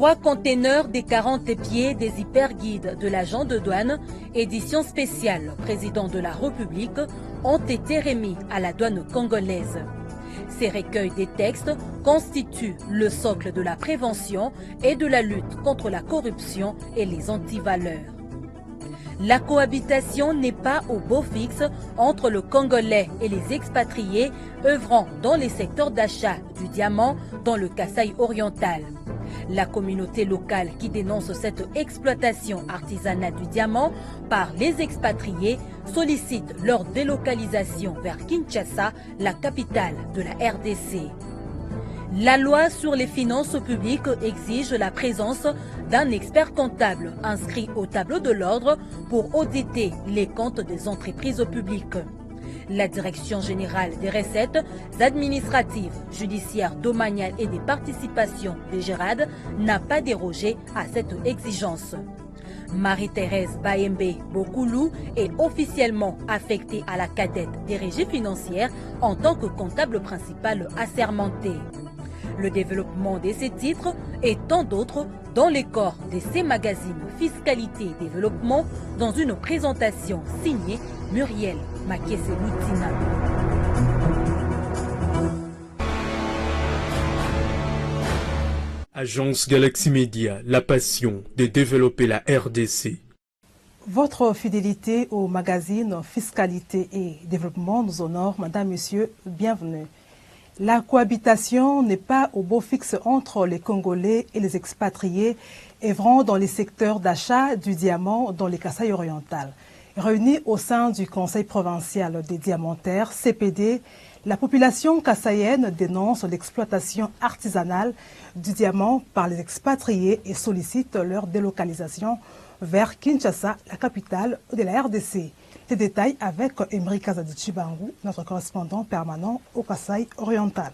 3 containers des 40 pieds des hyperguides de l'agent de douane, édition spéciale président de la République, ont été remis à la douane congolaise. Ces recueils des textes constituent le socle de la prévention et de la lutte contre la corruption et les antivaleurs. La cohabitation n'est pas au beau fixe entre le Congolais et les expatriés œuvrant dans les secteurs d'achat du diamant dans le Kasaï oriental. La communauté locale qui dénonce cette exploitation artisanale du diamant par les expatriés sollicite leur délocalisation vers Kinshasa, la capitale de la RDC. La loi sur les finances publiques exige la présence d'un expert comptable inscrit au tableau de l'ordre pour auditer les comptes des entreprises publiques. La Direction générale des recettes administratives, judiciaires, domaniales et des participations des GERAD n'a pas dérogé à cette exigence. Marie-Thérèse Bayembe Bokoulou est officiellement affectée à la cadette des régies financières en tant que comptable principal assermenté. Le développement de ces titres et tant d'autres dans les corps de ces magazines Fiscalité et Développement dans une présentation signée Muriel Makese-Loutina. Agence Galaxy Media, la passion de développer la RDC. Votre fidélité au magazine Fiscalité et Développement nous honore, Madame, Monsieur, bienvenue. La cohabitation n'est pas au beau fixe entre les Congolais et les expatriés œuvrant dans les secteurs d'achat du diamant dans les Kasaï oriental. Réunis au sein du Conseil provincial des diamantaires, CPD, la population kassaïenne dénonce l'exploitation artisanale du diamant par les expatriés et sollicite leur délocalisation vers Kinshasa, la capitale de la RDC. Les détails avec Emery Kazadi-Chibangu, notre correspondant permanent au Kasaï oriental.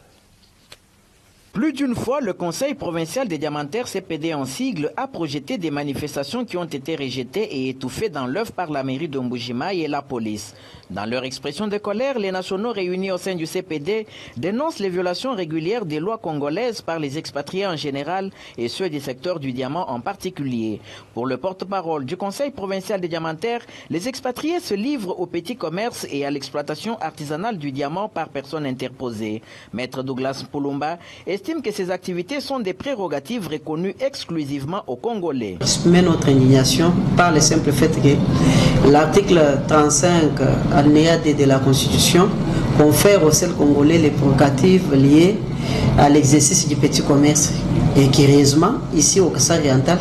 Plus d'une fois, le Conseil provincial des diamantaires CPD en sigle a projeté des manifestations qui ont été rejetées et étouffées dans l'œuvre par la mairie de Mbujimayi et la police. Dans leur expression de colère, les nationaux réunis au sein du CPD dénoncent les violations régulières des lois congolaises par les expatriés en général et ceux du secteur du diamant en particulier. Pour le porte-parole du Conseil provincial des diamantaires, les expatriés se livrent au petit commerce et à l'exploitation artisanale du diamant par personne interposée. Maître Douglas Mpulumba estime que ces activités sont des prérogatives reconnues exclusivement aux Congolais. Exprimer notre indignation par le simple fait que l'article 35 alinéa D de la Constitution confère aux seuls Congolais les prérogatives liées à l'exercice du petit commerce. Et curieusement, ici au Kasaï oriental,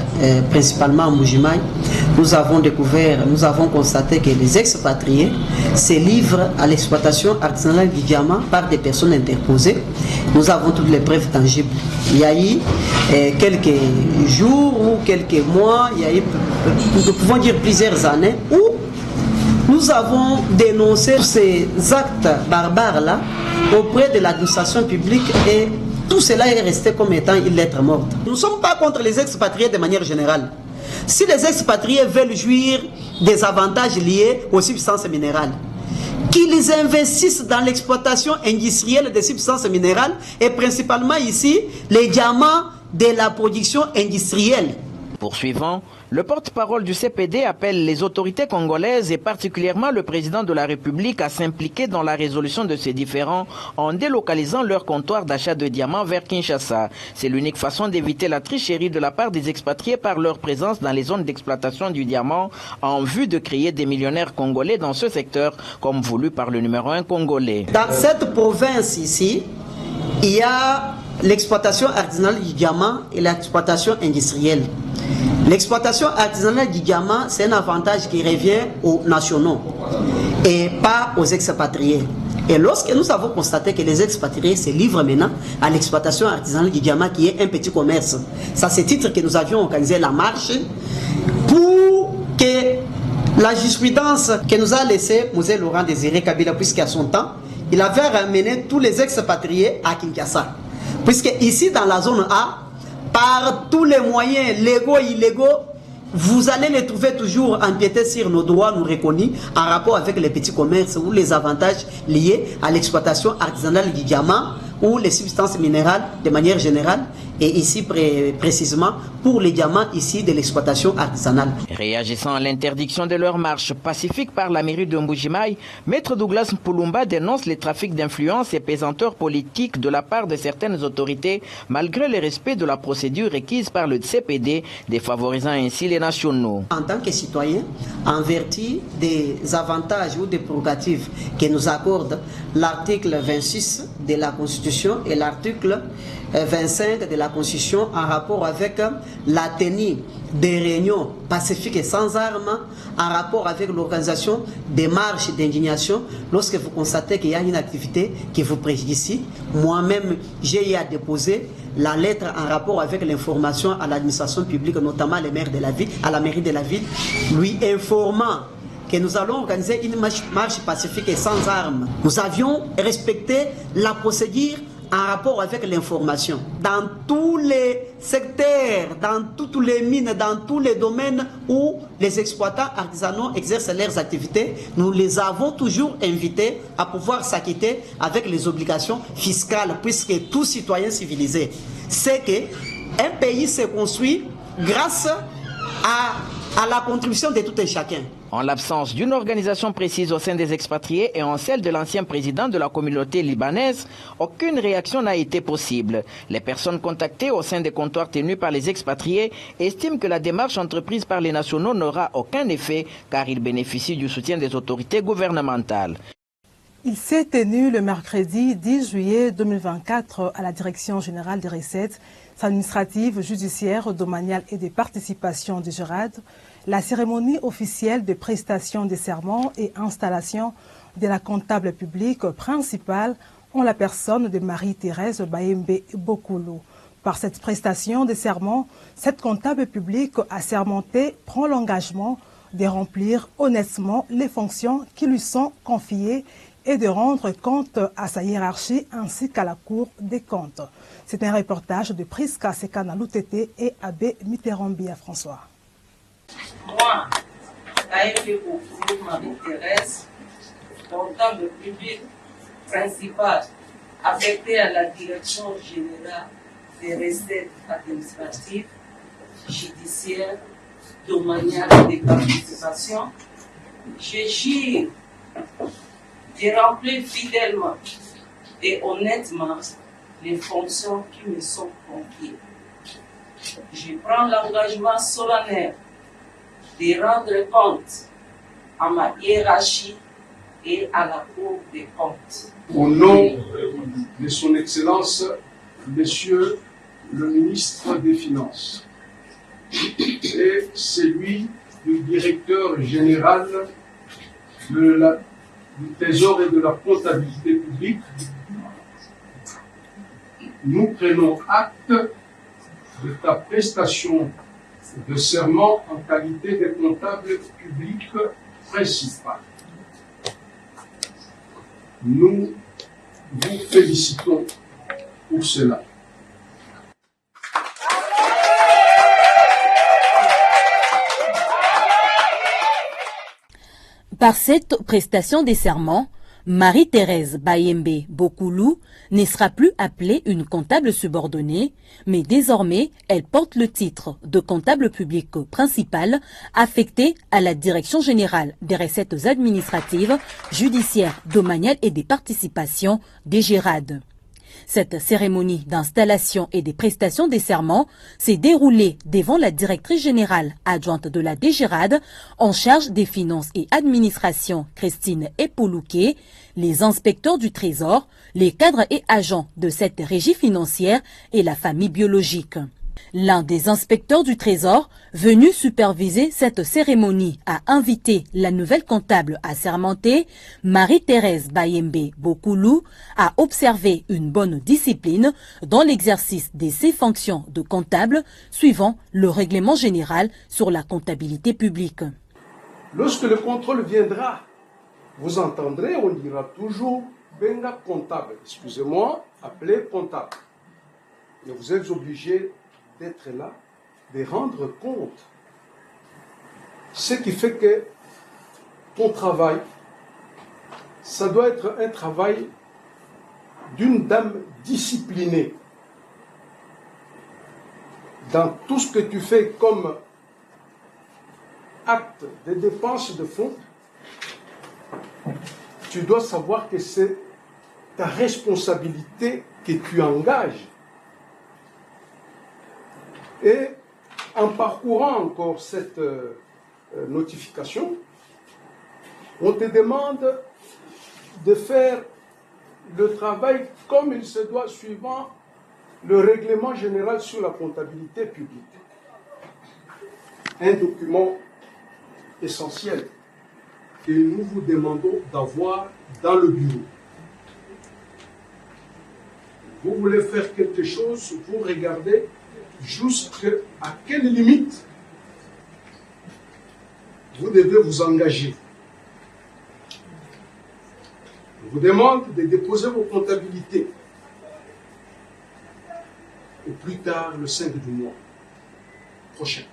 principalement à Mbujimayi, nous avons constaté que les expatriés se livrent à l'exploitation artisanale du diamant par des personnes interposées. Nous avons toutes les preuves tangibles. Il y a eu quelques jours ou quelques mois, il y a eu, nous pouvons dire plusieurs années, où nous avons dénoncé ces actes barbares-là auprès de l'administration publique et tout cela est resté comme étant une lettre morte. Nous ne sommes pas contre les expatriés de manière générale. Si les expatriés veulent jouir des avantages liés aux substances minérales, qu'ils investissent dans l'exploitation industrielle des substances minérales et principalement ici les diamants de la production industrielle. Poursuivant, le porte-parole du CPD appelle les autorités congolaises et particulièrement le président de la République à s'impliquer dans la résolution de ces différends en délocalisant leur comptoir d'achat de diamants vers Kinshasa. C'est l'unique façon d'éviter la tricherie de la part des expatriés par leur présence dans les zones d'exploitation du diamant en vue de créer des millionnaires congolais dans ce secteur comme voulu par le numéro 1 congolais. Dans cette province ici, il y a l'exploitation artisanale du diamant et l'exploitation industrielle. L'exploitation artisanale du diamant, c'est un avantage qui revient aux nationaux et pas aux expatriés. Et lorsque nous avons constaté que les expatriés se livrent maintenant à l'exploitation artisanale du diamant qui est un petit commerce, c'est à ce titre que nous avions organisé la marche pour que la jurisprudence que nous a laissé Mosé Laurent Désiré Kabila, puisqu'à son temps, il avait ramené tous les expatriés à Kinshasa. Puisque ici, dans la zone A, par tous les moyens légaux et illégaux, vous allez les trouver toujours empiétés sur nos droits nous reconnus en rapport avec les petits commerces ou les avantages liés à l'exploitation artisanale du diamant ou les substances minérales de manière générale et ici précisément pour les diamants ici de l'exploitation artisanale. Réagissant à l'interdiction de leur marche pacifique par la mairie de Mbujimaï, Maître Douglas Mpulumba dénonce les trafics d'influence et pesanteurs politiques de la part de certaines autorités, malgré le respect de la procédure requise par le CPD, défavorisant ainsi les nationaux. En tant que citoyen, en vertu des avantages ou des prérogatives que nous accorde l'article 26 de la Constitution et l'article 25 de la Constitution en rapport avec la tenue des réunions pacifiques et sans armes, en rapport avec l'organisation des marches d'indignation, lorsque vous constatez qu'il y a une activité qui vous préjudicie. Moi-même, j'ai eu à déposer la lettre en rapport avec l'information à l'administration publique, notamment les maires de la ville, à la mairie de la ville, lui informant que nous allons organiser une marche pacifique et sans armes. Nous avions respecté la procédure en rapport avec l'information. Dans tous les secteurs, dans toutes les mines, dans tous les domaines où les exploitants artisanaux exercent leurs activités, nous les avons toujours invités à pouvoir s'acquitter avec les obligations fiscales, puisque tout citoyen civilisé sait qu'un pays se construit grâce à la contribution de tout un chacun. En l'absence d'une organisation précise au sein des expatriés et en celle de l'ancien président de la communauté libanaise, aucune réaction n'a été possible. Les personnes contactées au sein des comptoirs tenus par les expatriés estiment que la démarche entreprise par les nationaux n'aura aucun effet car ils bénéficient du soutien des autorités gouvernementales. Il s'est tenu le mercredi 10 juillet 2024 à la Direction générale des recettes administratives, judiciaires, domaniales et des participations du GERAD, la cérémonie officielle de prestation des serments et installation de la comptable publique principale en la personne de Marie-Thérèse Bayembe Bokoulou. Par cette prestation des serments, cette comptable publique assermentée prend l'engagement de remplir honnêtement les fonctions qui lui sont confiées et de rendre compte à sa hiérarchie ainsi qu'à la Cour des comptes. C'est un reportage de Priska Sekana Loutete et Abbé Mitterrand à François. Moi, Bayembe Bokoulou Marie-Thérèse, comptable public principal affecté à la Direction générale des recettes administratives, judiciaires, domaniales et des participations, je jure de remplir fidèlement et honnêtement les fonctions qui me sont confiées. Je prends l'engagement solennel de rendre compte à ma hiérarchie et à la Cour des comptes. Au nom de son Excellence, Monsieur le ministre des Finances et celui du directeur général du Trésor et de la comptabilité publique, nous prenons acte de ta prestation de serment en qualité de comptable public principal. Nous vous félicitons pour cela. Par cette prestation des serments, Marie-Thérèse Bayembe Bokoulou ne sera plus appelée une comptable subordonnée, mais désormais elle porte le titre de comptable public principal affectée à la Direction générale des recettes administratives, judiciaires, domaniales et des participations des GERAD. Cette cérémonie d'installation et des prestations des serments s'est déroulée devant la directrice générale adjointe de la DGRAD en charge des finances et administration, Christine Epoulouké, les inspecteurs du Trésor, les cadres et agents de cette régie financière et la famille biologique. L'un des inspecteurs du Trésor, venu superviser cette cérémonie, a invité la nouvelle comptable assermentée, Marie-Thérèse Bayembe Bokoulou, à observer une bonne discipline dans l'exercice de ses fonctions de comptable, suivant le règlement général sur la comptabilité publique. Lorsque le contrôle viendra, vous entendrez, on dira toujours Benga comptable, excusez-moi, appelez comptable. Et vous êtes obligé d'être là, de rendre compte. Ce qui fait que ton travail, ça doit être un travail d'une dame disciplinée. dans tout ce que tu fais comme acte de dépense de fonds, tu dois savoir que c'est ta responsabilité que tu engages. Et en parcourant encore cette notification, on te demande de faire le travail comme il se doit suivant le règlement général sur la comptabilité publique. Un document essentiel que nous vous demandons d'avoir dans le bureau. Vous voulez faire quelque chose, vous regardez jusqu'à quelle limite vous devez vous engager. Je vous demande de déposer vos comptabilités au plus tard le 5 du mois prochain.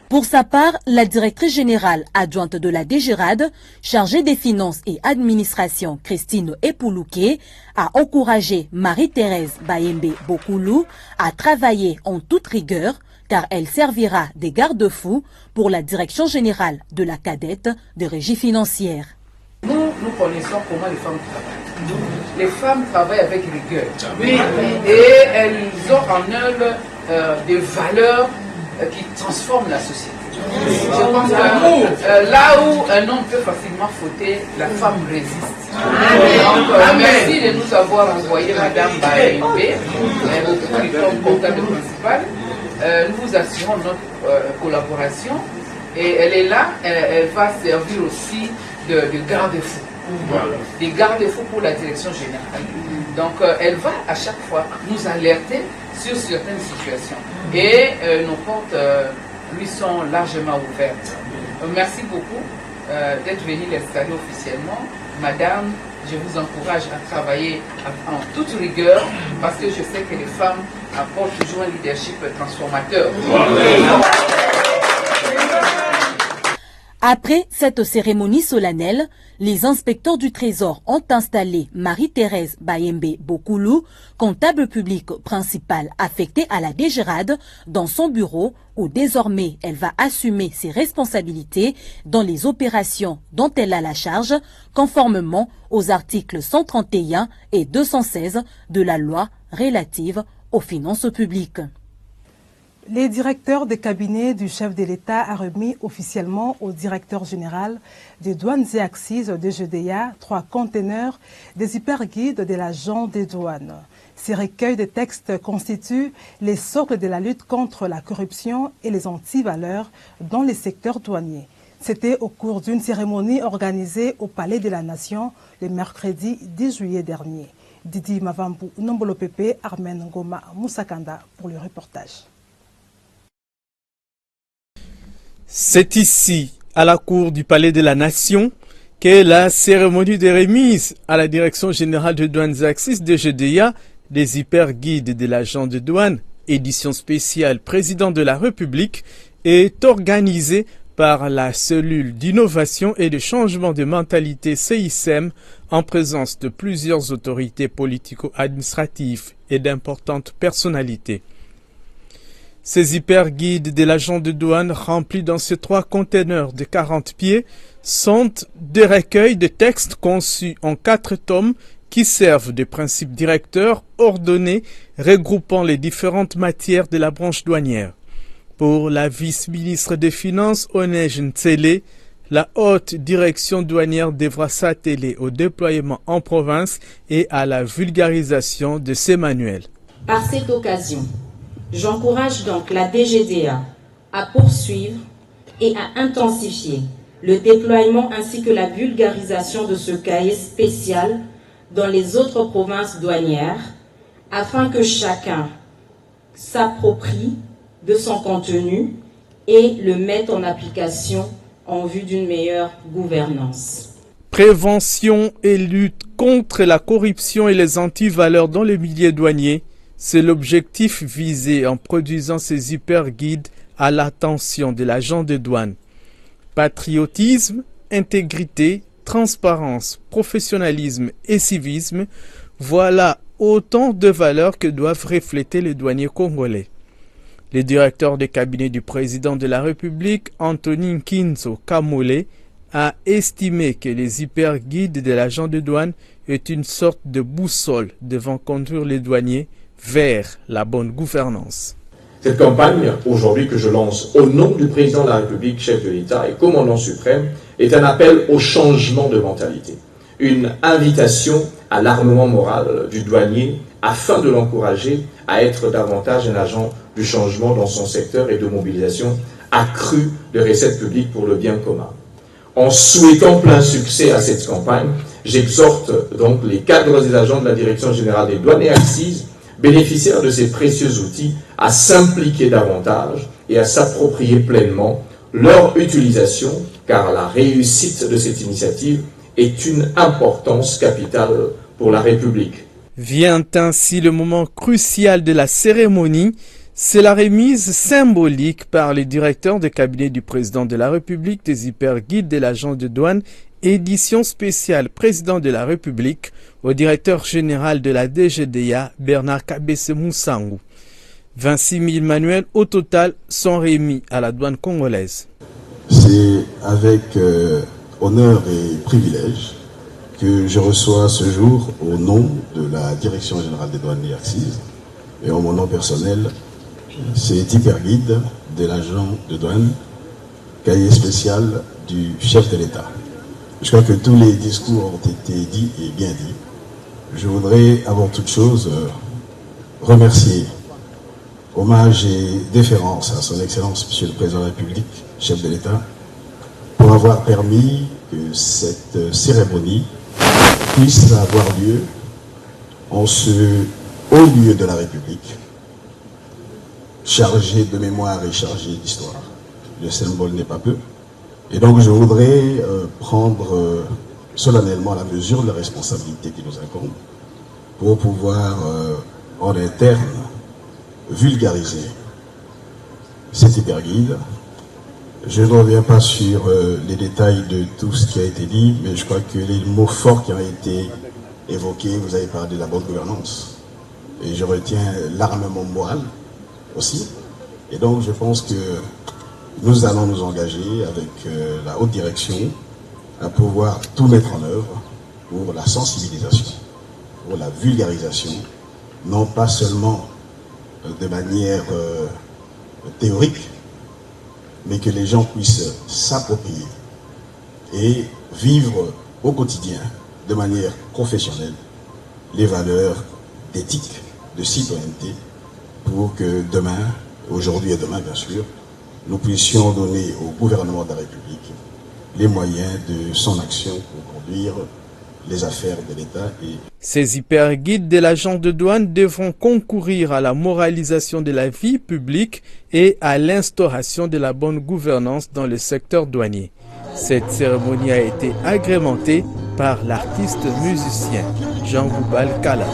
Pour sa part, la directrice générale adjointe de la DGRAD, chargée des finances et administration, Christine Epoulouké, a encouragé Marie-Thérèse Bayembe Bokoulou à travailler en toute rigueur car elle servira des garde-fous pour la direction générale de la cadette de régie financière. Nous connaissons comment les femmes travaillent. Les femmes travaillent avec rigueur. Oui, et elles ont en elles des valeurs qui transforment la société. Je pense que là où un homme peut facilement fauter, la femme résiste. Donc, merci de nous avoir envoyé Madame Baembe comme comptable principal. Nous vous assurons notre collaboration et elle est là, elle va servir aussi de garde-fou. Voilà. Des garde-fous pour la direction générale. Donc elle va à chaque fois nous alerter sur certaines situations. Et nos portes lui sont largement ouvertes. Merci beaucoup d'être venu l'installer officiellement. Madame, je vous encourage à travailler en toute rigueur parce que je sais que les femmes apportent toujours un leadership transformateur. Après cette cérémonie solennelle, les inspecteurs du Trésor ont installé Marie-Thérèse Bayembe Bokoulou, comptable public principale affectée à la DGRAD, dans son bureau où désormais elle va assumer ses responsabilités dans les opérations dont elle a la charge, conformément aux articles 131 et 216 de la loi relative aux finances publiques. Les directeurs des cabinets du chef de l'État a remis officiellement au directeur général des douanes et axes de GDA 3 conteneurs des hyperguides de l'agent des douanes. Ces recueils de textes constituent les socles de la lutte contre la corruption et les antivaleurs dans les secteurs douaniers. C'était au cours d'une cérémonie organisée au Palais de la Nation le mercredi 10 juillet dernier. Didi Mavambu, Nombolo Pepe, Armen Ngoma, Moussakanda pour le reportage. C'est ici, à la cour du Palais de la Nation, qu'est la cérémonie de remise à la Direction générale de douanes et axes de GDA des hyperguides de l'agent de douane, édition spéciale président de la République, est organisée par la cellule d'innovation et de changement de mentalité CISEM en présence de plusieurs autorités politico-administratives et d'importantes personnalités. Ces hyperguides de l'agent de douane remplis dans ces 3 conteneurs de 40 pieds sont des recueils de textes conçus en 4 tomes qui servent de principes directeurs ordonnés regroupant les différentes matières de la branche douanière. Pour la vice-ministre des Finances, Onej Ntsele, la haute direction douanière devra s'atteler au déploiement en province et à la vulgarisation de ces manuels. Par cette occasion, j'encourage donc la DGDA à poursuivre et à intensifier le déploiement ainsi que la vulgarisation de ce cahier spécial dans les autres provinces douanières afin que chacun s'approprie de son contenu et le mette en application en vue d'une meilleure gouvernance. Prévention et lutte contre la corruption et les antivaleurs dans les milieux douaniers, c'est l'objectif visé en produisant ces hyperguides à l'attention de l'agent de douane. Patriotisme, intégrité, transparence, professionnalisme et civisme, voilà autant de valeurs que doivent refléter les douaniers congolais. Le directeur de cabinet du président de la République, Anthony Nkinzo Kamole, a estimé que les hyperguides de l'agent de douane est une sorte de boussole devant conduire les douaniers vers la bonne gouvernance. Cette campagne, aujourd'hui, que je lance au nom du président de la République, chef de l'État et commandant suprême, est un appel au changement de mentalité. Une invitation à l'armement moral du douanier afin de l'encourager à être davantage un agent du changement dans son secteur et de mobilisation accrue de recettes publiques pour le bien commun. En souhaitant plein succès à cette campagne, j'exhorte donc les cadres et agents de la Direction générale des douanes et accises, bénéficiaires de ces précieux outils, à s'impliquer davantage et à s'approprier pleinement leur utilisation, car la réussite de cette initiative est une importance capitale pour la République. Vient ainsi le moment crucial de la cérémonie. C'est la remise symbolique par le directeur de cabinet du président de la République des hyperguides de l'agent de douane, édition spéciale président de la République, au directeur général de la DGDA, Bernard Kabese Moussangu. 26 000 manuels au total sont remis à la douane congolaise. C'est avec honneur et privilège que je reçois ce jour au nom de la Direction générale des douanes et accises et en mon nom personnel cet hyperguide de l'agent de douane, cahier spécial du chef de l'État. Je crois que tous les discours ont été dits et bien dits. Je voudrais avant toute chose remercier, hommage et déférence à son Excellence Monsieur le Président de la République, chef de l'État, pour avoir permis que cette cérémonie puisse avoir lieu en ce haut lieu de la République, chargé de mémoire et chargé d'histoire. Le symbole n'est pas peu. Et donc je voudrais prendre solennellement la mesure de la responsabilité qui nous incombe pour pouvoir en interne vulgariser cet hyperguide. Je ne reviens pas sur les détails de tout ce qui a été dit, mais je crois que les mots forts qui ont été évoqués, vous avez parlé de la bonne gouvernance. Et je retiens l'armement moral aussi. Et donc je pense que nous allons nous engager avec la haute direction à pouvoir tout mettre en œuvre pour la sensibilisation, pour la vulgarisation, non pas seulement de manière théorique, mais que les gens puissent s'approprier et vivre au quotidien de manière professionnelle les valeurs d'éthique, de citoyenneté, pour que demain, aujourd'hui et demain bien sûr, nous puissions donner au gouvernement de la République les moyens de son action pour conduire les affaires de l'État. Ces hyperguides de l'agent de douane devront concourir à la moralisation de la vie publique et à l'instauration de la bonne gouvernance dans le secteur douanier. Cette cérémonie a été agrémentée par l'artiste musicien Jean-Goubal Kala.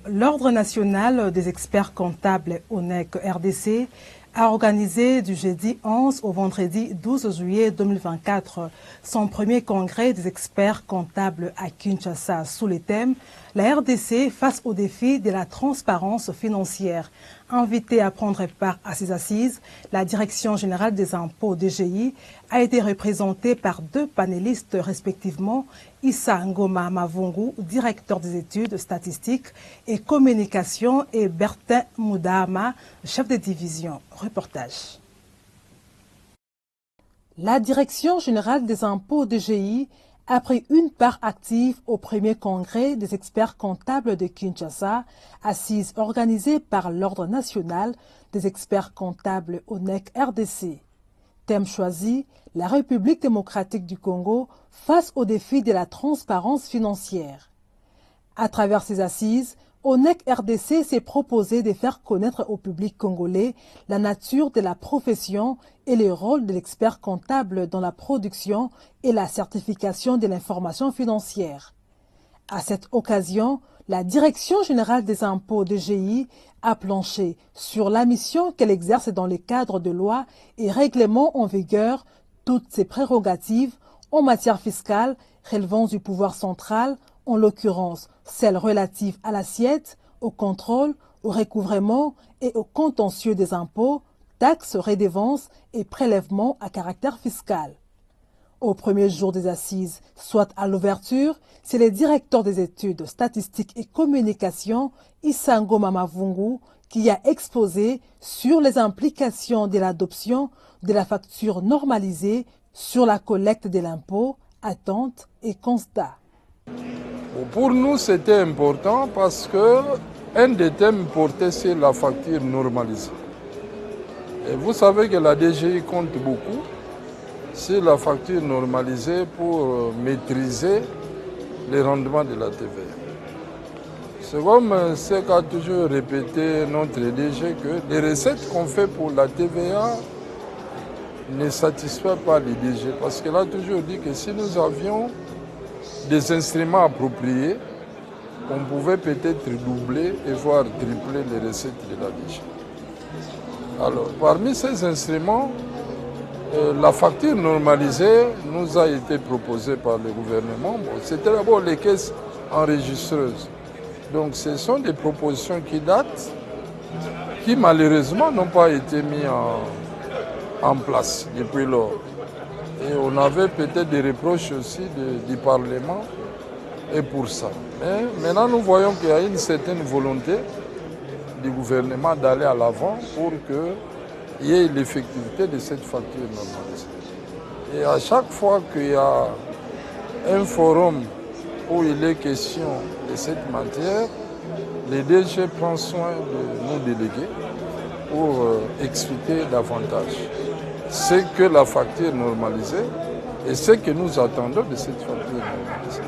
L'Ordre national des experts comptables ONEC RDC a organisé du jeudi 11 au vendredi 12 juillet 2024 son premier congrès des experts comptables à Kinshasa sous le thème « La RDC face au défi de la transparence financière ». Invitée à prendre part à ces assises, la Direction générale des impôts DGI a été représentée par deux panélistes respectivement, Issa Ngoma Mavungu, directeur des études statistiques et communication, et Bertin Moudama, chef de division. Reportage. La Direction générale des impôts DGI a pris une part active au premier congrès des experts comptables de Kinshasa, assise organisée par l'Ordre national des experts comptables ONEC RDC. Thème choisi, la République démocratique du Congo face au défi de la transparence financière. À travers ces assises, ONEC RDC s'est proposé de faire connaître au public congolais la nature de la profession et le rôle de l'expert comptable dans la production et la certification de l'information financière. À cette occasion, la Direction générale des impôts DGI a planché sur la mission qu'elle exerce dans le cadre de lois et règlements en vigueur, toutes ses prérogatives en matière fiscale relevant du pouvoir central, en l'occurrence celles relatives à l'assiette, au contrôle, au recouvrement et au contentieux des impôts, taxes, redevances et prélèvements à caractère fiscal. Au premier jour des assises, soit à l'ouverture, c'est le directeur des études statistiques et communication, Isango Mamavungu, qui a exposé sur les implications de l'adoption de la facture normalisée sur la collecte de l'impôt, attentes et constats. Pour nous, c'était important parce que un des thèmes portait sur la facture normalisée. Et vous savez que la DGI compte beaucoup sur la facture normalisée pour maîtriser les rendements de la TVA. C'est comme ce qu'a toujours répété notre DG, que les recettes qu'on fait pour la TVA ne satisfait pas les DG, parce qu'elle a toujours dit que si nous avions des instruments appropriés, on pouvait peut-être doubler et voire tripler les recettes de la DG. Alors, parmi ces instruments, la facture normalisée nous a été proposée par le gouvernement. Bon, c'était d'abord les caisses enregistreuses. Donc ce sont des propositions qui datent, qui malheureusement n'ont pas été mises en place depuis lors. Et on avait peut-être des reproches aussi du Parlement et pour ça. Mais maintenant nous voyons qu'il y a une certaine volonté du gouvernement d'aller à l'avant pour qu'il y ait l'effectivité de cette facture normalisée. Et à chaque fois qu'il y a un forum où il est question de cette matière, les DG prennent soin de nous déléguer pour expliquer davantage ce que la facture normalisée et ce que nous attendons de cette facture normalisée.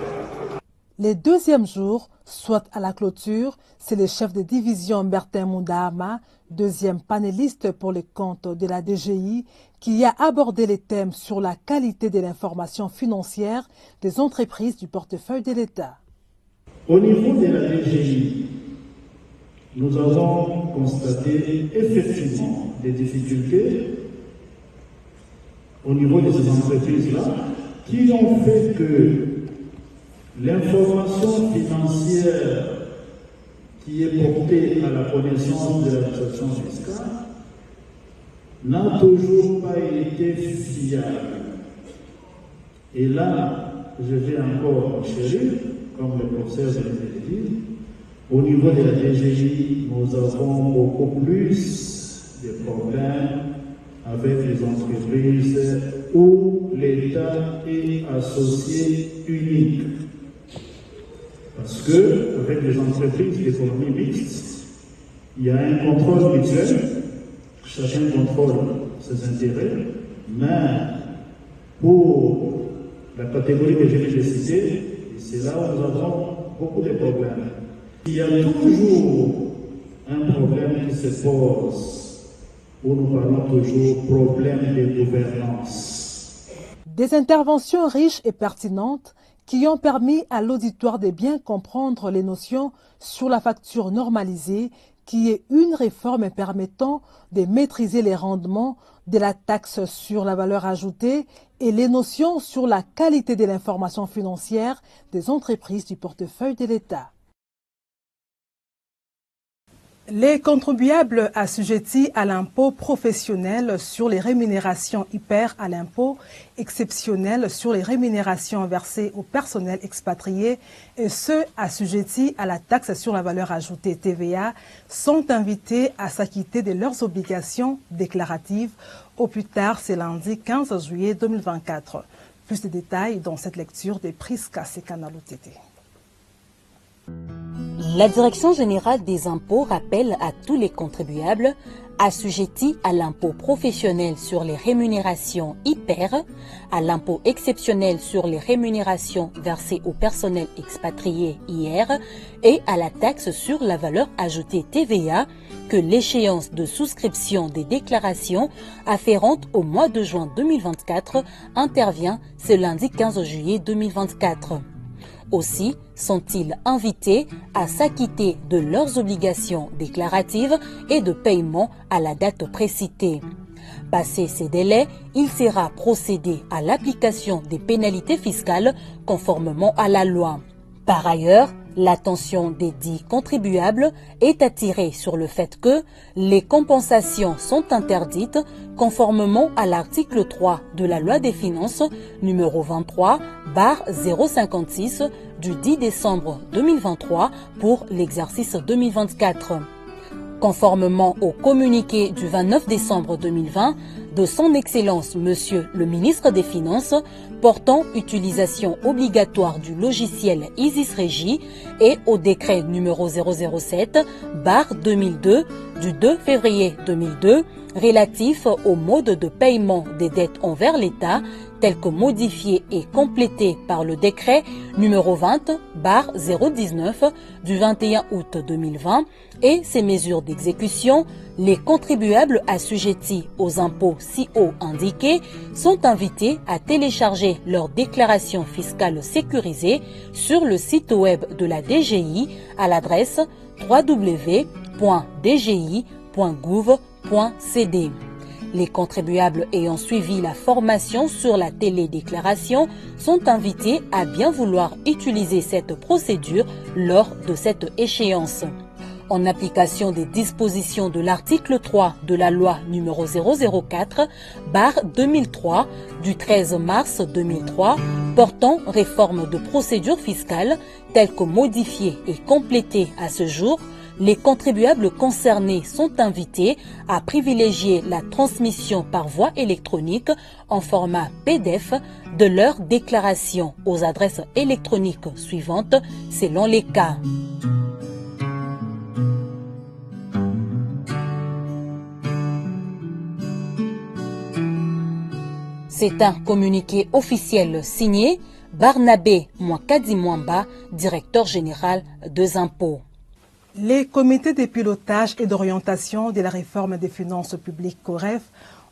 Les deuxièmes jours, soit à la clôture, c'est le chef de division Bertin Moundahama, deuxième panéliste pour les comptes de la DGI, qui a abordé les thèmes sur la qualité de l'information financière des entreprises du portefeuille de l'État. Au niveau de la DGI, nous avons constaté effectivement des difficultés au niveau de ces entreprises-là qui ont fait que l'information financière qui est portée à la connaissance de l'administration fiscale n'a toujours pas été fiable. Et là, je vais encore enchérir, comme le professeur vient de le dire, au niveau de la DGI, nous avons beaucoup plus de problèmes avec les entreprises où l'État est associé unique. Parce que, avec les entreprises d'économie mixte, il y a un contrôle mutuel, chacun contrôle ses intérêts, mais pour la catégorie que je viens de citer, c'est là où nous avons beaucoup de problèmes. Il y a toujours un problème qui se pose, où nous parlons toujours problème de gouvernance. Des interventions riches et pertinentes qui ont permis à l'auditoire de bien comprendre les notions sur la facture normalisée, qui est une réforme permettant de maîtriser les rendements de la taxe sur la valeur ajoutée et les notions sur la qualité de l'information financière des entreprises du portefeuille de l'État. Les contribuables assujettis à l'impôt professionnel sur les rémunérations hyper à l'impôt exceptionnel sur les rémunérations versées au personnel expatrié et ceux assujettis à la taxe sur la valeur ajoutée TVA sont invités à s'acquitter de leurs obligations déclaratives au plus tard ce lundi 15 juillet 2024. Plus de détails dans cette lecture de Prisca Sekanalotete. La Direction générale des impôts rappelle à tous les contribuables assujettis à l'impôt professionnel sur les rémunérations hyper, à l'impôt exceptionnel sur les rémunérations versées au personnel expatrié IR et à la taxe sur la valeur ajoutée TVA que l'échéance de souscription des déclarations afférentes au mois de juin 2024 intervient ce lundi 15 juillet 2024. Aussi sont-ils invités à s'acquitter de leurs obligations déclaratives et de paiement à la date précitée. Passé ces délais, il sera procédé à l'application des pénalités fiscales conformément à la loi. Par ailleurs, L'attention des dits contribuables est attirée sur le fait que les compensations sont interdites conformément à l'article 3 de la loi des finances numéro 23/056 du 10 décembre 2023 pour l'exercice 2024. Conformément au communiqué du 29 décembre 2020 de son Excellence Monsieur le ministre des Finances portant utilisation obligatoire du logiciel ISIS-Régie et au décret numéro 007/2002 du 2 février 2002 relatif au mode de paiement des dettes envers l'État tel que modifié et complété par le décret numéro 20/019 du 21 août 2020 et ses mesures d'exécution, les contribuables assujettis aux impôts ci-haut indiqués sont invités à télécharger leur déclaration fiscale sécurisée sur le site web de la DGI à l'adresse www.dgi.gouv.cd. Les contribuables ayant suivi la formation sur la télédéclaration sont invités à bien vouloir utiliser cette procédure lors de cette échéance. En application des dispositions de l'article 3 de la loi numéro 004/2003 du 13 mars 2003 portant réforme de procédure fiscale telle que modifiée et complétée à ce jour, les contribuables concernés sont invités à privilégier la transmission par voie électronique en format PDF de leur déclaration aux adresses électroniques suivantes selon les cas. C'est un communiqué officiel signé Barnabé Mwakadi Mwamba, directeur général des impôts. Les comités de pilotage et d'orientation de la réforme des finances publiques COREF,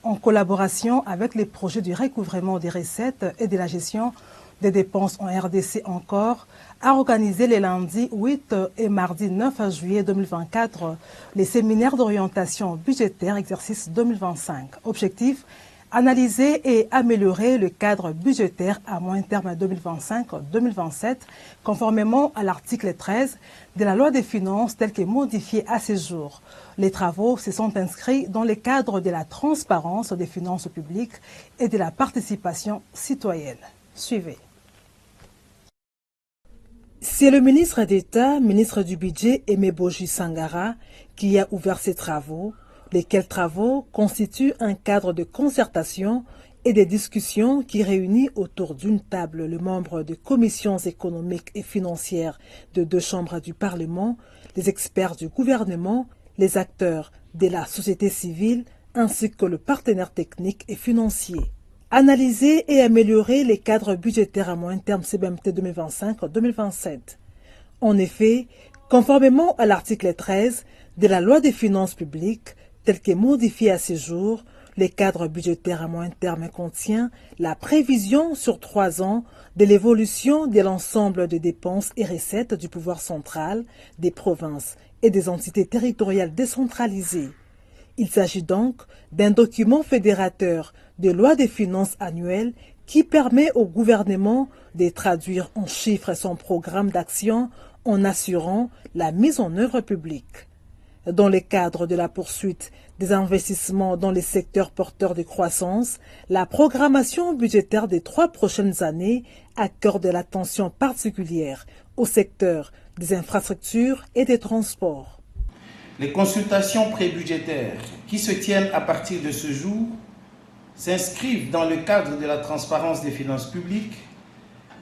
en collaboration avec les projets du recouvrement des recettes et de la gestion des dépenses en RDC encore, a organisé les lundis 8 et mardi 9 juillet 2024 les séminaires d'orientation budgétaire exercice 2025. Objectif: analyser et améliorer le cadre budgétaire à moyen terme 2025-2027, conformément à l'article 13 de la loi des finances telle que modifiée à ce jour. Les travaux se sont inscrits dans le cadre de la transparence des finances publiques et de la participation citoyenne. Suivez. C'est le ministre d'État, ministre du Budget, Aimé Boji Sangara, qui a ouvert ces travaux, lesquels travaux constituent un cadre de concertation et de discussions qui réunit autour d'une table les membres de commissions économiques et financières de 2 chambres du Parlement, les experts du gouvernement, les acteurs de la société civile ainsi que le partenaire technique et financier. Analyser et améliorer les cadres budgétaires à moyen terme CBMT 2025-2027. En effet, conformément à l'article 13 de la loi des finances publiques, tel que modifié à ce jour, les cadres budgétaires à moyen terme contient la prévision sur 3 ans de l'évolution de l'ensemble des dépenses et recettes du pouvoir central, des provinces et des entités territoriales décentralisées. Il s'agit donc d'un document fédérateur de loi des finances annuelles qui permet au gouvernement de traduire en chiffres son programme d'action en assurant la mise en œuvre publique. Dans le cadre de la poursuite des investissements dans les secteurs porteurs de croissance, la programmation budgétaire des 3 prochaines années accorde l'attention particulière au secteur des infrastructures et des transports. Les consultations prébudgétaires qui se tiennent à partir de ce jour s'inscrivent dans le cadre de la transparence des finances publiques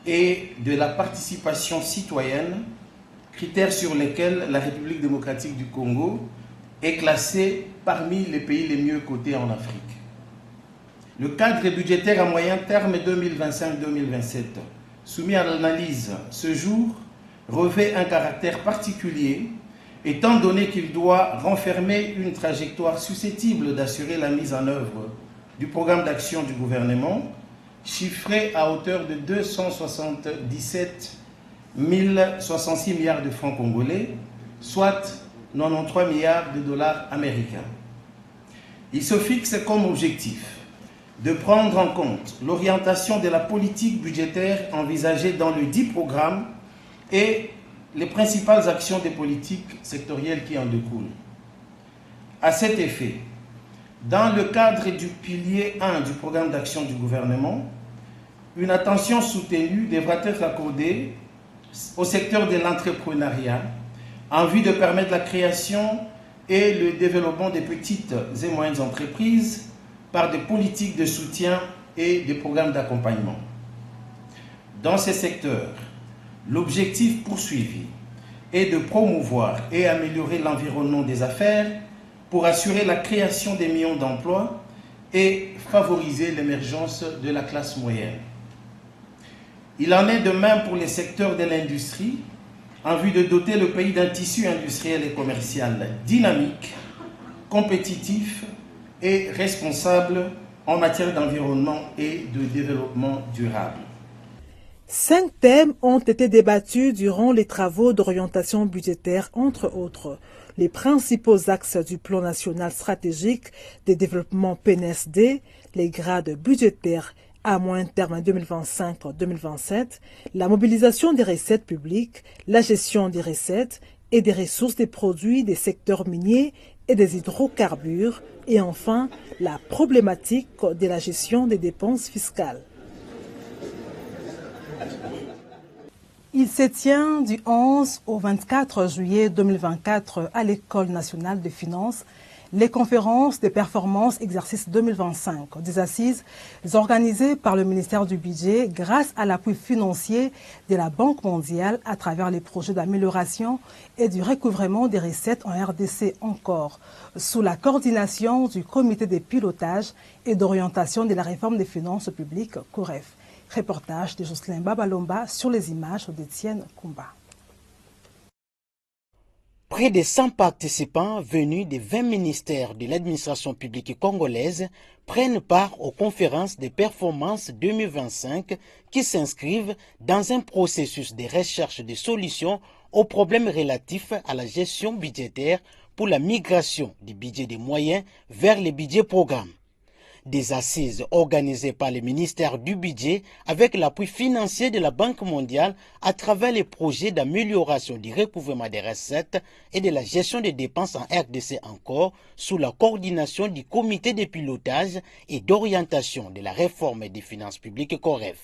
et de la participation citoyenne, critères sur lesquels la République démocratique du Congo est classée parmi les pays les mieux cotés en Afrique. Le cadre budgétaire à moyen terme 2025-2027, soumis à l'analyse ce jour, revêt un caractère particulier, étant donné qu'il doit renfermer une trajectoire susceptible d'assurer la mise en œuvre du programme d'action du gouvernement, chiffré à hauteur de 277 1066 milliards de francs congolais, soit 93 milliards de dollars américains. Il se fixe comme objectif de prendre en compte l'orientation de la politique budgétaire envisagée dans le dit programme et les principales actions des politiques sectorielles qui en découlent. À cet effet, dans le cadre du pilier 1 du programme d'action du gouvernement, une attention soutenue devra être accordée au secteur de l'entrepreneuriat en vue de permettre la création et le développement des petites et moyennes entreprises par des politiques de soutien et des programmes d'accompagnement. Dans ces secteurs, l'objectif poursuivi est de promouvoir et améliorer l'environnement des affaires pour assurer la création des millions d'emplois et favoriser l'émergence de la classe moyenne. Il en est de même pour les secteurs de l'industrie, en vue de doter le pays d'un tissu industriel et commercial dynamique, compétitif et responsable en matière d'environnement et de développement durable. 5 thèmes ont été débattus durant les travaux d'orientation budgétaire, entre autres. Les principaux axes du plan national stratégique de développement PNSD, les grades budgétaires à moyen terme 2025-2027, la mobilisation des recettes publiques, la gestion des recettes et des ressources des produits des secteurs miniers et des hydrocarbures, et enfin la problématique de la gestion des dépenses fiscales. Il se tient du 11 au 24 juillet 2024 à l'École nationale de finances les conférences de performance exercice 2025, des assises organisées par le ministère du Budget grâce à l'appui financier de la Banque mondiale à travers les projets d'amélioration et du recouvrement des recettes en RDC encore, sous la coordination du Comité de pilotage et d'orientation de la réforme des finances publiques, COREF. Reportage de Jocelyn Babalomba sur les images d'Étienne Kumba. Près de 100 participants venus des 20 ministères de l'administration publique congolaise prennent part aux conférences de performance 2025 qui s'inscrivent dans un processus de recherche de solutions aux problèmes relatifs à la gestion budgétaire pour la migration du budget des moyens vers les budgets programmes. Des assises organisées par le ministère du Budget avec l'appui financier de la Banque mondiale à travers les projets d'amélioration du recouvrement des recettes et de la gestion des dépenses en RDC encore, sous la coordination du Comité de pilotage et d'orientation de la réforme des finances publiques COREF.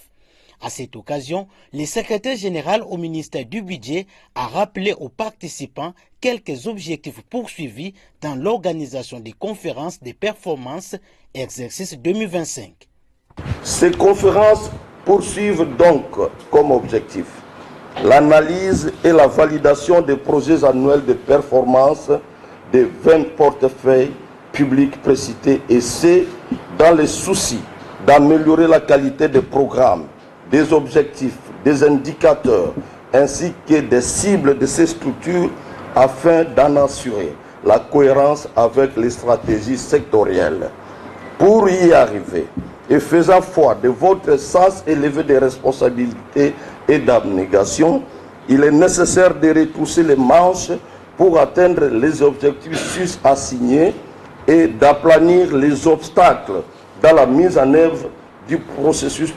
À cette occasion, le secrétaire général au ministère du Budget a rappelé aux participants quelques objectifs poursuivis dans l'organisation des conférences de performance exercice 2025. Ces conférences poursuivent donc comme objectif l'analyse et la validation des projets annuels de performance des 20 portefeuilles publics précités, et c'est dans le souci d'améliorer la qualité des programmes, des objectifs, des indicateurs, ainsi que des cibles de ces structures afin d'en assurer la cohérence avec les stratégies sectorielles. Pour y arriver, et faisant foi de votre sens élevé de responsabilité et d'abnégation, il est nécessaire de retrousser les manches pour atteindre les objectifs assignés et d'aplanir les obstacles dans la mise en œuvre du processus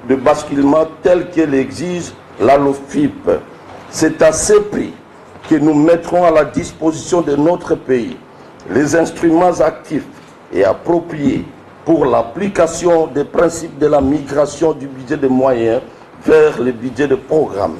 de basculement tel que l'exige la LOFIP. C'est à ce prix que nous mettrons à la disposition de notre pays les instruments actifs et appropriés pour l'application des principes de la migration du budget de moyens vers le budget de programme.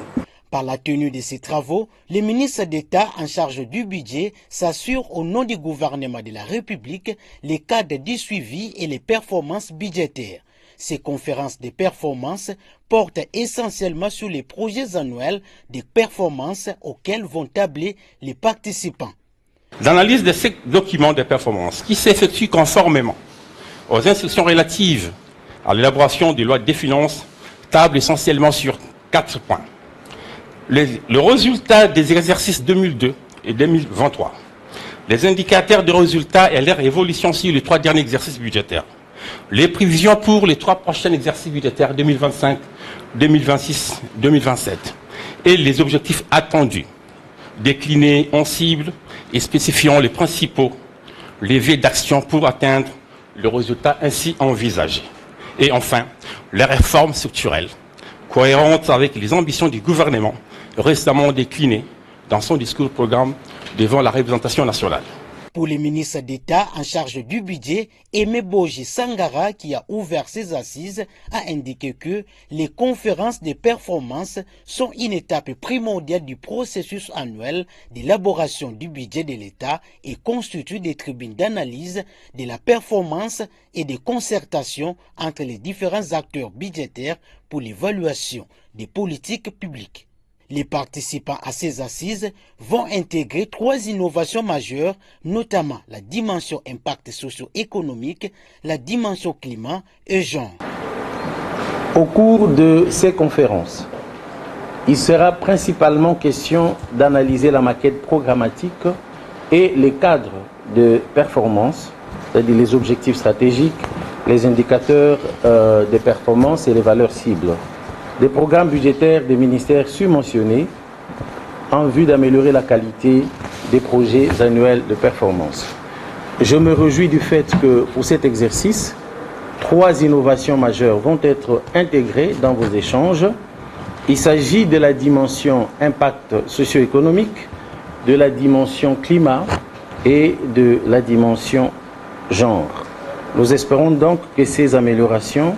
Par la tenue de ces travaux, le ministre d'État en charge du budget s'assure au nom du gouvernement de la République les cadres du suivi et les performances budgétaires. Ces conférences de performance portent essentiellement sur les projets annuels de performance auxquels vont tabler les participants. L'analyse de ces documents de performance qui s'effectuent conformément aux instructions relatives à l'élaboration des lois des finances table essentiellement sur 4 points. Le résultat des exercices 2002 et 2023, les indicateurs de résultats et leur évolution sur les 3 derniers exercices budgétaires, les prévisions pour les 3 prochains exercices budgétaires 2025, 2026, 2027 et les objectifs attendus, déclinés en cibles et spécifiant les principaux leviers d'action pour atteindre le résultat ainsi envisagé. Et enfin, les réformes structurelles, cohérentes avec les ambitions du gouvernement récemment décliné dans son discours-programme devant la représentation nationale. Pour le ministre d'État en charge du budget, Aimé Boji Sangara, qui a ouvert ses assises, a indiqué que les conférences de performance sont une étape primordiale du processus annuel d'élaboration du budget de l'État et constituent des tribunes d'analyse de la performance et de concertation entre les différents acteurs budgétaires pour l'évaluation des politiques publiques. Les participants à ces assises vont intégrer 3 innovations majeures, notamment la dimension impact socio-économique, la dimension climat et genre. Au cours de ces conférences, il sera principalement question d'analyser la maquette programmatique et les cadres de performance, c'est-à-dire les objectifs stratégiques, les indicateurs de performance et les valeurs cibles des programmes budgétaires des ministères subventionnés en vue d'améliorer la qualité des projets annuels de performance. Je me réjouis du fait que pour cet exercice, 3 innovations majeures vont être intégrées dans vos échanges. Il s'agit de la dimension impact socio-économique, de la dimension climat et de la dimension genre. Nous espérons donc que ces améliorations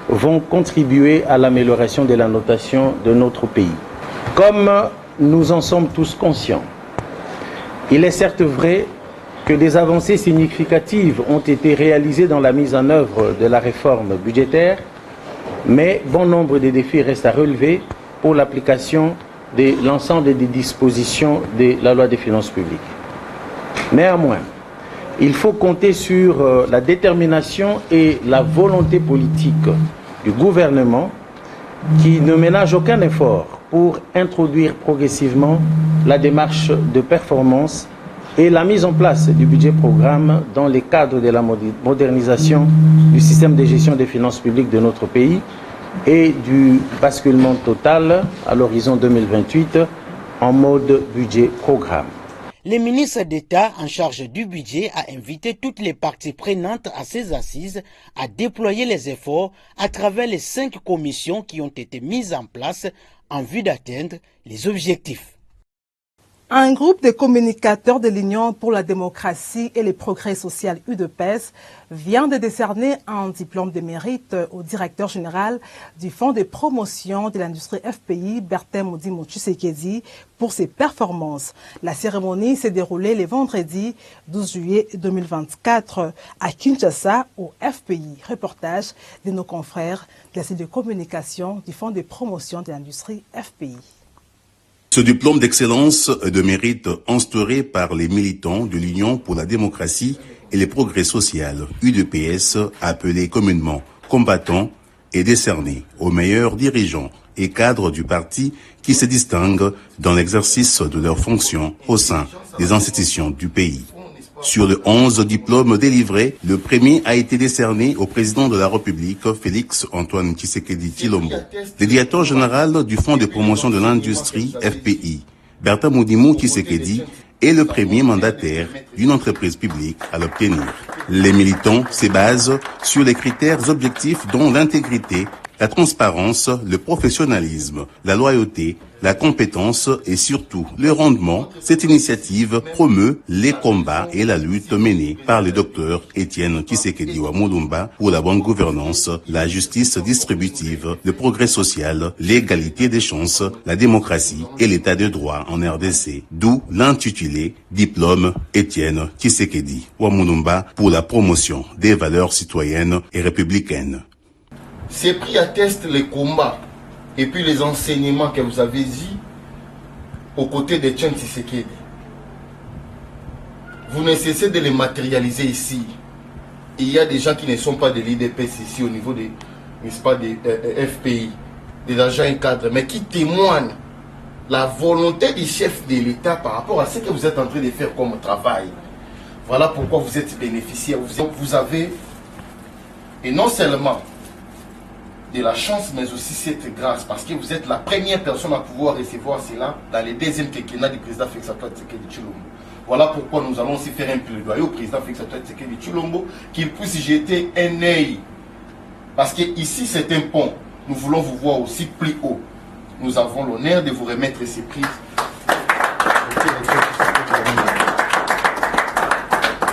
vont contribuer à l'amélioration de la notation de notre pays. Comme nous en sommes tous conscients, il est certes vrai que des avancées significatives ont été réalisées dans la mise en œuvre de la réforme budgétaire, mais bon nombre de défis restent à relever pour l'application de l'ensemble des dispositions de la loi des finances publiques. Néanmoins, il faut compter sur la détermination et la volonté politique du gouvernement qui ne ménage aucun effort pour introduire progressivement la démarche de performance et la mise en place du budget programme dans les cadres de la modernisation du système de gestion des finances publiques de notre pays et du basculement total à l'horizon 2028 en mode budget programme. Le ministre d'État en charge du budget a invité toutes les parties prenantes à ces assises à déployer les efforts à travers les 5 commissions qui ont été mises en place en vue d'atteindre les objectifs. Un groupe de communicateurs de l'Union pour la démocratie et le progrès social UDPS vient de décerner un diplôme de mérite au directeur général du Fonds de promotion de l'industrie FPI, Bertin Modimo Tshisekedi, pour ses performances. La cérémonie s'est déroulée le vendredi 12 juillet 2024 à Kinshasa au FPI. Reportage de nos confrères de la cellule de communication du Fonds de promotion de l'industrie FPI. Ce diplôme d'excellence et de mérite instauré par les militants de l'Union pour la démocratie et le progrès social, UDPS, appelé communément combattant, est décerné aux meilleurs dirigeants et cadres du parti qui se distinguent dans l'exercice de leurs fonctions au sein des institutions du pays. Sur les 11 diplômes délivrés, le premier a été décerné au président de la République, Félix Antoine Tshisekedi Tshilombo. Le directeur général du Fonds de promotion de l'industrie, FPI, Bertin Modimo Tshisekedi, est le premier mandataire d'une entreprise publique à l'obtenir. Les militants se basent sur les critères objectifs dont l'intégrité, la transparence, le professionnalisme, la loyauté, la compétence et surtout le rendement. Cette initiative promeut les combats et la lutte menée par le docteur Étienne Tshisekedi Wamulumba pour la bonne gouvernance, la justice distributive, le progrès social, l'égalité des chances, la démocratie et l'état de droit en RDC. D'où l'intitulé Diplôme Étienne Tshisekedi Wamulumba pour la promotion des valeurs citoyennes et républicaines. Ces prix attestent les combats et puis les enseignements que vous avez dit aux côtés d'Étienne Tshisekedi. Vous ne cessez de les matérialiser ici. Il y a des gens qui ne sont pas de l'IDPS ici au niveau des, n'est-ce pas, des FPI, des agents et cadres, mais qui témoignent la volonté du chef de l'État par rapport à ce que vous êtes en train de faire comme travail. Voilà pourquoi vous êtes bénéficiaire. Vous avez, et non seulement de la chance, mais aussi cette grâce, parce que vous êtes la première personne à pouvoir recevoir cela dans les deuxièmes quinquennat du président Félix Antoine Tshisekedi Tshilombo. Voilà pourquoi nous allons aussi faire un plaidoyer au président Félix Antoine Tshisekedi Tshilombo qu'il puisse jeter un œil, parce que ici c'est un pont, nous voulons vous voir aussi plus haut. nous avons l'honneur de vous remettre ces prix.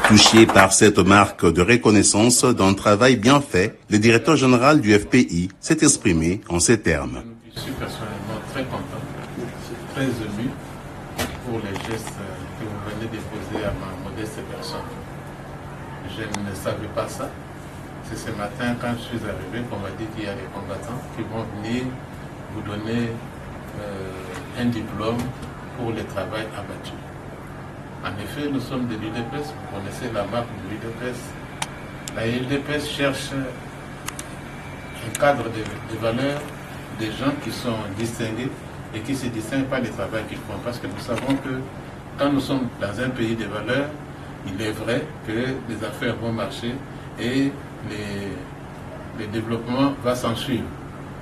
Touché par cette marque de reconnaissance d'un travail bien fait, le directeur général du FPI s'est exprimé en ces termes. Je suis personnellement très content, très ému pour les gestes que vous venez de poser à ma modeste personne. Je ne savais pas ça. C'est ce matin, quand je suis arrivé, qu'on m'a dit qu'il y a des combattants qui vont venir vous donner un diplôme pour le travail abattu. En effet, nous sommes de l'UDPS, vous connaissez la marque de l'UDPS. La UDPS cherche un cadre de valeurs, des gens qui sont distingués et qui se distinguent par le travail qu'ils font. Parce que nous savons que quand nous sommes dans un pays de valeurs, il est vrai que les affaires vont marcher et le développement va s'en suivre.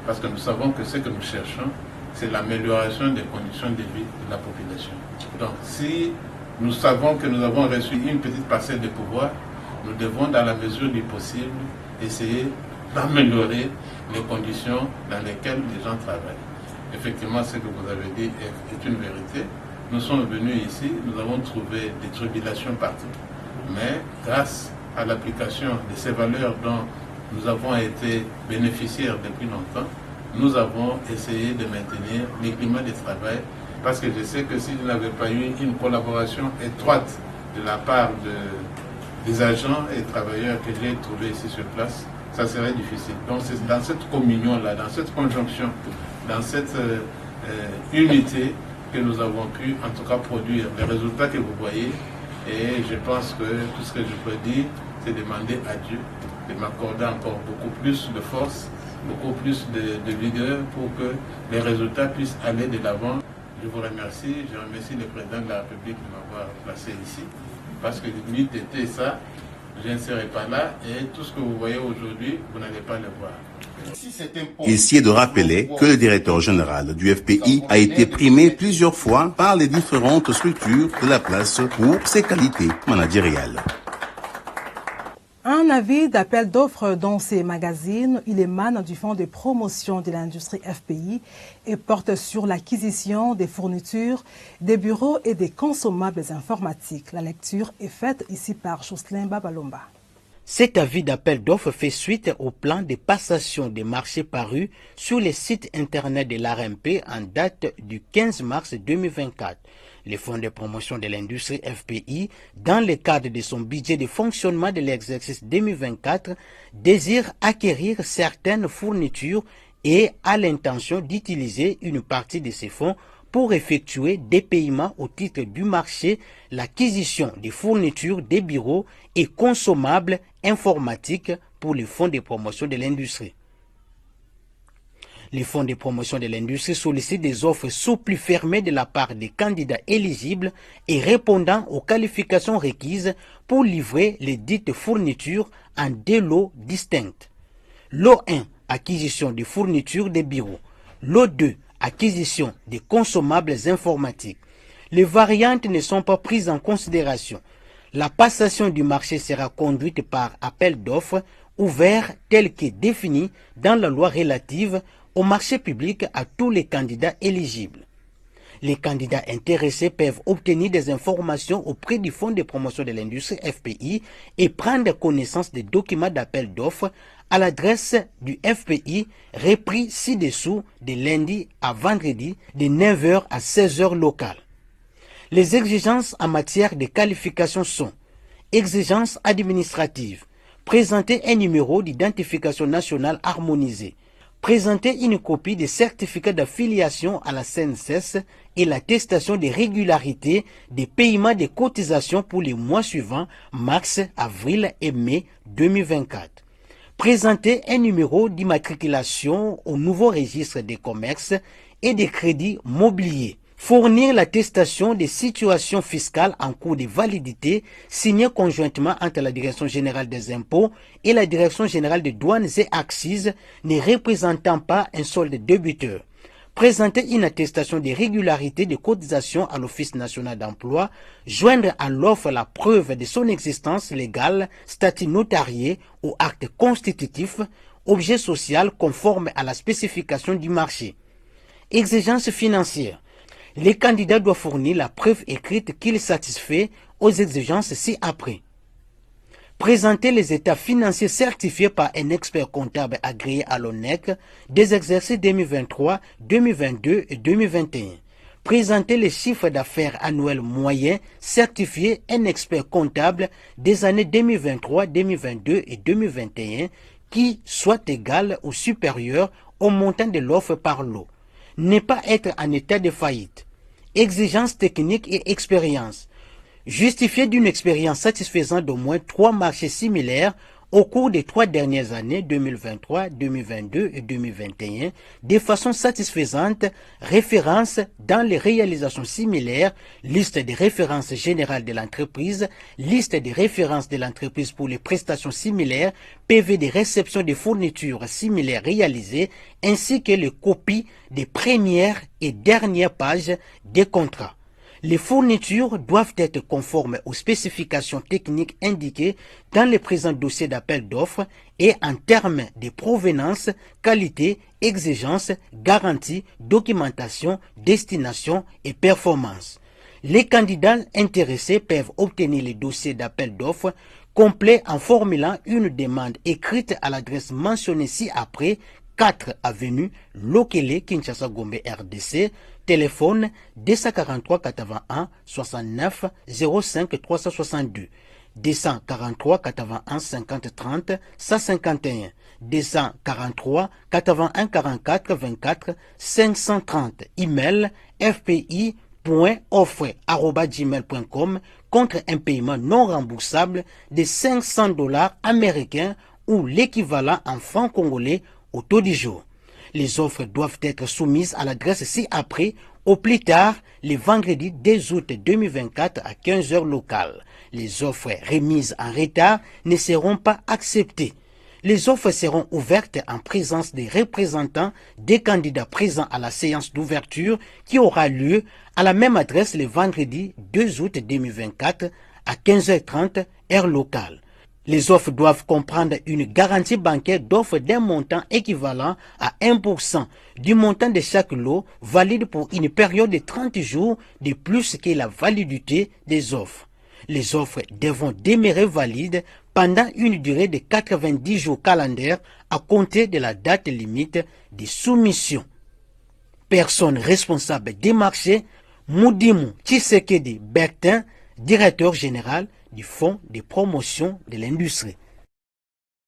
Parce que nous savons que ce que nous cherchons, c'est l'amélioration des conditions de vie de la population. Donc si nous savons que nous avons reçu une petite parcelle de pouvoir, nous devons, dans la mesure du possible, essayer d'améliorer les conditions dans lesquelles les gens travaillent. Effectivement, ce que vous avez dit est une vérité. Nous sommes venus ici, nous avons trouvé des tribulations partout. Mais grâce à l'application de ces valeurs dont nous avons été bénéficiaires depuis longtemps, nous avons essayé de maintenir les climats de travail. Parce que je sais que si je n'avais pas eu une collaboration étroite de la part des agents et travailleurs que j'ai trouvés ici sur place, ça serait difficile. Donc c'est dans cette communion-là, dans cette conjonction, dans cette unité que nous avons pu en tout cas produire les résultats que vous voyez. Et je pense que tout ce que je peux dire, c'est demander à Dieu de m'accorder encore beaucoup plus de force, beaucoup plus de vigueur pour que les résultats puissent aller de l'avant. Je vous remercie, je remercie le président de la République de m'avoir placé ici, parce que n'eût été ça, je ne serais pas là, et tout ce que vous voyez aujourd'hui, vous n'allez pas le voir. Ici est de rappeler que le directeur général du FPI a été primé plusieurs fois par les différentes structures de la place pour ses qualités managériales. Un avis d'appel d'offres dans ces magazines, il émane du Fonds de promotion de l'industrie FPI et porte sur l'acquisition des fournitures, des bureaux et des consommables informatiques. La lecture est faite ici par Jocelyn Babalomba. Cet avis d'appel d'offres fait suite au plan de passation des marchés paru sur les sites internet de l'ARMP en date du 15 mars 2024. Le Fonds de promotion de l'industrie FPI, dans le cadre de son budget de fonctionnement de l'exercice 2024, désire acquérir certaines fournitures et a l'intention d'utiliser une partie de ces fonds pour effectuer des paiements au titre du marché, l'acquisition des fournitures, des bureaux et consommables informatiques pour le Fonds de promotion de l'industrie. Les fonds de promotion de l'industrie sollicitent des offres sous plus fermées de la part des candidats éligibles et répondant aux qualifications requises pour livrer les dites fournitures en deux lots distincts. Lot 1, acquisition des fournitures des bureaux. Lot 2, acquisition des consommables informatiques. Les variantes ne sont pas prises en considération. La passation du marché sera conduite par appel d'offres ouvert tel que défini dans la loi relative au marché public à tous les candidats éligibles. Les candidats intéressés peuvent obtenir des informations auprès du Fonds de promotion de l'industrie FPI et prendre connaissance des documents d'appel d'offres à l'adresse du FPI repris ci-dessous de lundi à vendredi de 9h à 16h locales. Les exigences en matière de qualification sont exigences administratives, présenter un numéro d'identification nationale harmonisé, présenter une copie des certificats d'affiliation à la CNSS et l'attestation de régularité des paiements des cotisations pour les mois suivants, mars, avril et mai 2024. Présenter un numéro d'immatriculation au nouveau registre des commerces et des crédits mobiliers. Fournir l'attestation des situations fiscales en cours de validité signée conjointement entre la Direction générale des impôts et la Direction générale des douanes et accises ne représentant pas un solde débiteur. Présenter une attestation de régularité de cotisation à l'Office national d'emploi, joindre à l'offre la preuve de son existence légale, statut notarié ou acte constitutif, objet social conforme à la spécification du marché. Exigences financières. Les candidats doivent fournir la preuve écrite qu'il satisfait aux exigences ci-après. Présenter les états financiers certifiés par un expert comptable agréé à l'ONEC des exercices 2023, 2022 et 2021. Présenter les chiffres d'affaires annuels moyens certifiés un expert comptable des années 2023, 2022 et 2021 qui soit égal ou supérieur au montant de l'offre par lot. Ne pas être en état de faillite. Exigences techniques et expérience. Justifier d'une expérience satisfaisante d'au moins 3 marchés similaires au cours des 3 dernières années 2023, 2022 et 2021 de façon satisfaisante, référence dans les réalisations similaires, liste des références générales de l'entreprise, liste des références de l'entreprise pour les prestations similaires, PV de réception des fournitures similaires réalisées, ainsi que les copies des premières et dernières pages des contrats. Les fournitures doivent être conformes aux spécifications techniques indiquées dans le présent dossier d'appel d'offres et en termes de provenance, qualité, exigences, garantie, documentation, destination et performance. Les candidats intéressés peuvent obtenir les dossiers d'appel d'offres complets en formulant une demande écrite à l'adresse mentionnée ci-après, 4 avenue Lokele, Kinshasa Gombe RDC, téléphone 243 81 69 05 362, 243 81 50 30 151, 243 81 44 24 530, email fpi.offre@gmail.com contre un paiement non remboursable de $500 américains ou l'équivalent en francs congolais au taux du jour. Les offres doivent être soumises à l'adresse ci-après, au plus tard, le vendredi 2 août 2024 à 15h locales. Les offres remises en retard ne seront pas acceptées. Les offres seront ouvertes en présence des représentants des candidats présents à la séance d'ouverture qui aura lieu à la même adresse le vendredi 2 août 2024 à 15h30 heure locale. Les offres doivent comprendre une garantie bancaire d'offres d'un montant équivalent à 1% du montant de chaque lot, valide pour une période de 30 jours de plus que la validité des offres. Les offres devront demeurer valides pendant une durée de 90 jours calendaires à compter de la date limite de soumission. Personne responsable des marchés, Moudimu Tshisekedi Bertin, directeur général du Fonds de promotion de l'industrie.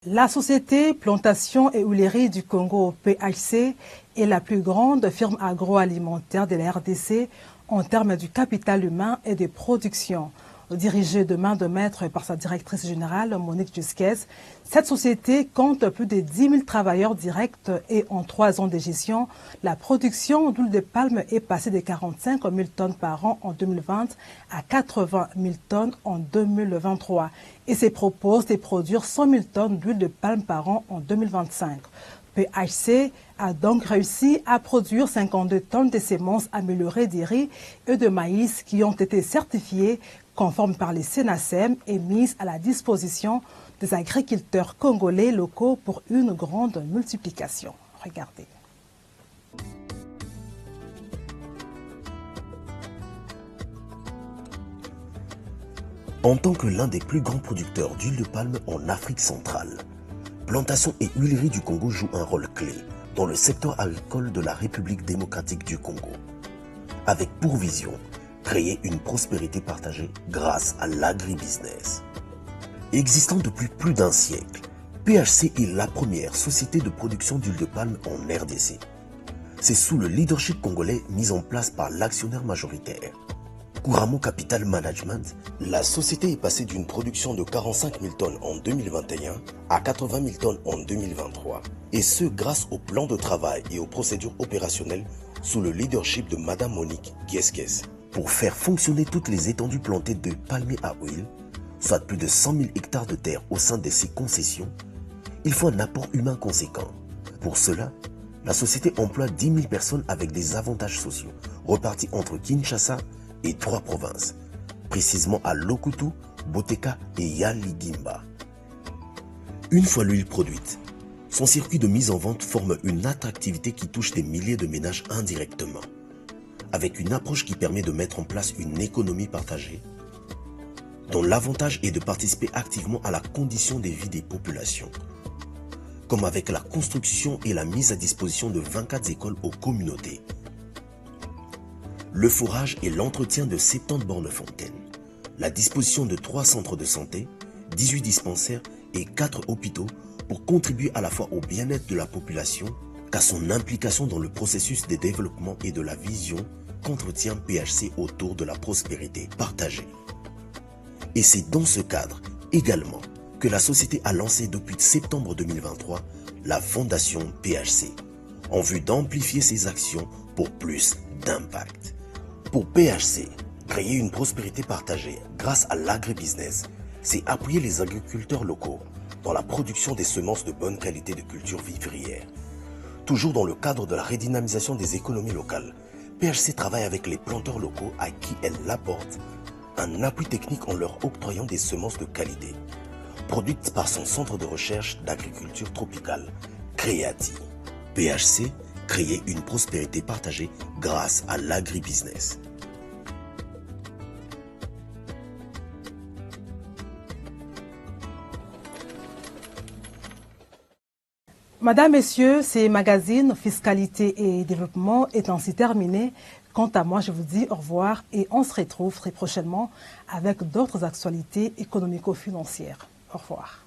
La société Plantation et Huileries du Congo, PHC, est la plus grande firme agroalimentaire de la RDC en termes du capital humain et de production. Dirigée de main de maître par sa directrice générale, Monique Jusquez, cette société compte plus de 10 000 travailleurs directs et en 3 ans de gestion, la production d'huile de palme est passée de 45 000 tonnes par an en 2020 à 80 000 tonnes en 2023 et se propose de produire 100 000 tonnes d'huile de palme par an en 2025. PHC a donc réussi à produire 52 tonnes de semences améliorées de riz et de maïs qui ont été certifiées conformes par les SENACEM et mises à la disposition des agriculteurs congolais locaux pour une grande multiplication. Regardez. En tant que l'un des plus grands producteurs d'huile de palme en Afrique centrale, Plantation et Huileries du Congo jouent un rôle clé dans le secteur agricole de la République démocratique du Congo, avec pour vision créer une prospérité partagée grâce à l'agribusiness. Existant depuis plus d'un siècle, PHC est la première société de production d'huile de palme en RDC. C'est sous le leadership congolais mis en place par l'actionnaire majoritaire, Kouramo Capital Management, la société est passée d'une production de 45 000 tonnes en 2021 à 80 000 tonnes en 2023, et ce grâce au plan de travail et aux procédures opérationnelles sous le leadership de Madame Monique Jusquez. Pour faire fonctionner toutes les étendues plantées de palmiers à huile, soit plus de 100 000 hectares de terre au sein de ces concessions, il faut un apport humain conséquent. Pour cela, la société emploie 10 000 personnes avec des avantages sociaux, repartis entre Kinshasa et 3 provinces, précisément à Lokutu, Boteka et Yaligimba. Une fois l'huile produite, Son circuit de mise en vente forme une attractivité qui touche des milliers de ménages indirectement, avec une approche qui permet de mettre en place une économie partagée, dont l'avantage est de participer activement à la condition de vie des populations, comme avec la construction et la mise à disposition de 24 écoles aux communautés, le forage et l'entretien de 70 bornes fontaines, la disposition de 3 centres de santé, 18 dispensaires et 4 hôpitaux pour contribuer à la fois au bien-être de la population qu'à son implication dans le processus de développement et de la vision qu'entretient PHC autour de la prospérité partagée. Et c'est dans ce cadre également que la société a lancé depuis septembre 2023 la Fondation PHC, en vue d'amplifier ses actions pour plus d'impact. Pour PHC, créer une prospérité partagée grâce à l'agribusiness, c'est appuyer les agriculteurs locaux dans la production des semences de bonne qualité de cultures vivrières. Toujours dans le cadre de la redynamisation des économies locales, PHC travaille avec les planteurs locaux à qui elle apporte un appui technique en leur octroyant des semences de qualité, produites par son centre de recherche d'agriculture tropicale, Créati. PHC, créer une prospérité partagée grâce à l'agribusiness. Madame, Messieurs, ces magazines Fiscalité et Développement est ainsi terminé. Quant à moi, je vous dis au revoir et on se retrouve très prochainement avec d'autres actualités économico-financières. Au revoir.